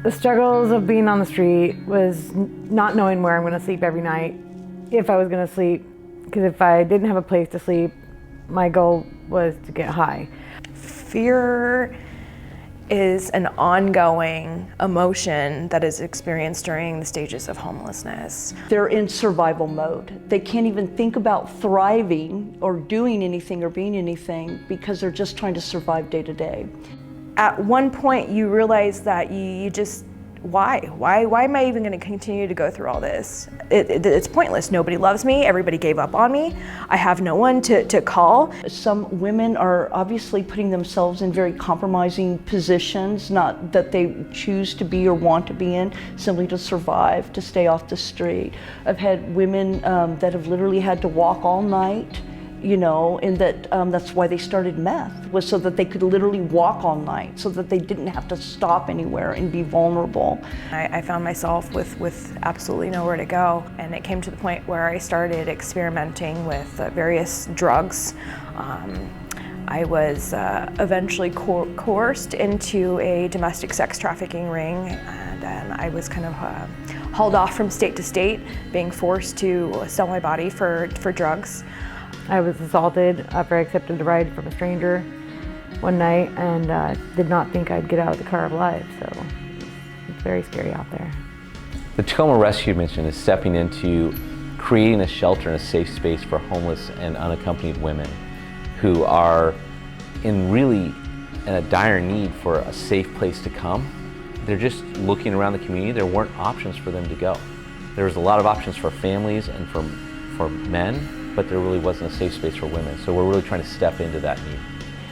The struggles of being on the street was not knowing where I'm going to sleep every night, if I was going to sleep, because if I didn't have a place to sleep, my goal was to get high. Fear is an ongoing emotion that is experienced during the stages of homelessness. They're in survival mode. They can't even think about thriving or doing anything or being anything because they're just trying to survive day to day. At one point you realize that you just, why am I even going to continue to go through all this? It's pointless. Nobody loves me. Everybody gave up on me. I have no one to call. Some women are obviously putting themselves in very compromising positions, not that they choose to be or want to be in, simply to survive, to stay off the street. I've had women that have literally had to walk all night, you know, and that's why they started meth, was so that they could literally walk all night, so that they didn't have to stop anywhere and be vulnerable. I found myself with absolutely nowhere to go, and it came to the point where I started experimenting with various drugs. I was eventually coerced into a domestic sex trafficking ring, and then I was kind of hauled off from state to state, being forced to sell my body for drugs. I was assaulted after I accepted a ride from a stranger one night and did not think I'd get out of the car alive, so it's very scary out there. The Tacoma Rescue Mission is stepping into creating a shelter and a safe space for homeless and unaccompanied women who are in a dire need for a safe place to come. They're just looking around the community. There weren't options for them to go. There was a lot of options for families and for men, but there really wasn't a safe space for women. So we're really trying to step into that need.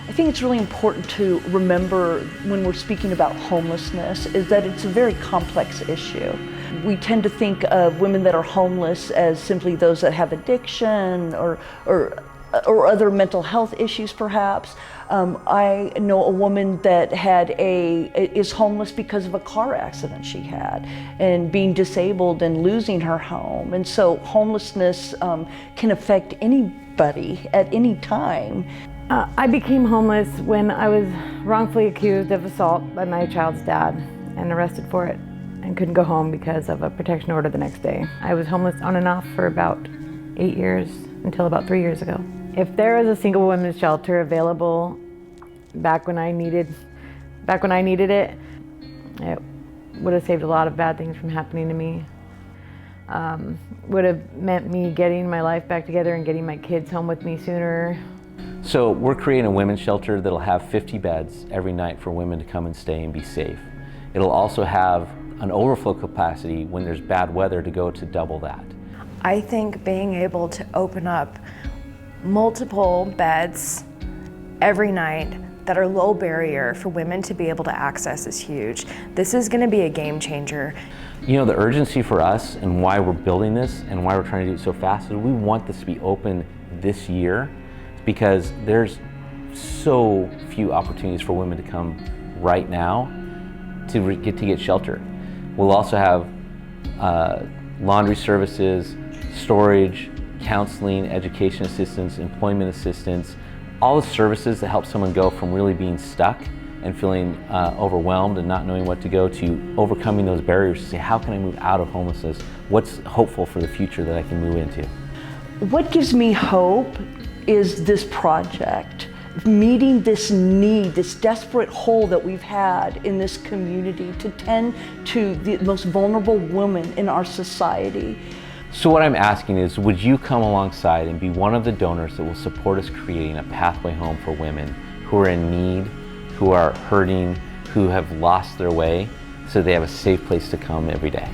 I think it's really important to remember when we're speaking about homelessness is that it's a very complex issue. We tend to think of women that are homeless as simply those that have addiction or other mental health issues perhaps. I know a woman that is homeless because of a car accident she had and being disabled and losing her home. And so homelessness can affect anybody at any time. I became homeless when I was wrongfully accused of assault by my child's dad and arrested for it and couldn't go home because of a protection order the next day. I was homeless on and off for about 8 years until about 3 years ago. If there was a single women's shelter available back when I needed it, it would have saved a lot of bad things from happening to me. Would have meant me getting my life back together and getting my kids home with me sooner. So we're creating a women's shelter that'll have 50 beds every night for women to come and stay and be safe. It'll also have an overflow capacity when there's bad weather to go to double that. I think being able to open up multiple beds every night that are low barrier for women to be able to access is huge. This is going to be a game changer. You know, the urgency for us and why we're building this and why we're trying to do it so fast is we want this to be open this year because there's so few opportunities for women to come right now to get shelter. We'll also have laundry services, storage, counseling, education assistance, employment assistance, all the services that help someone go from really being stuck and feeling overwhelmed and not knowing what to go to overcoming those barriers to say, how can I move out of homelessness? What's hopeful for the future that I can move into? What gives me hope is this project, meeting this need, this desperate hole that we've had in this community to tend to the most vulnerable women in our society. So what I'm asking is, would you come alongside and be one of the donors that will support us creating a pathway home for women who are in need, who are hurting, who have lost their way, so they have a safe place to come every day?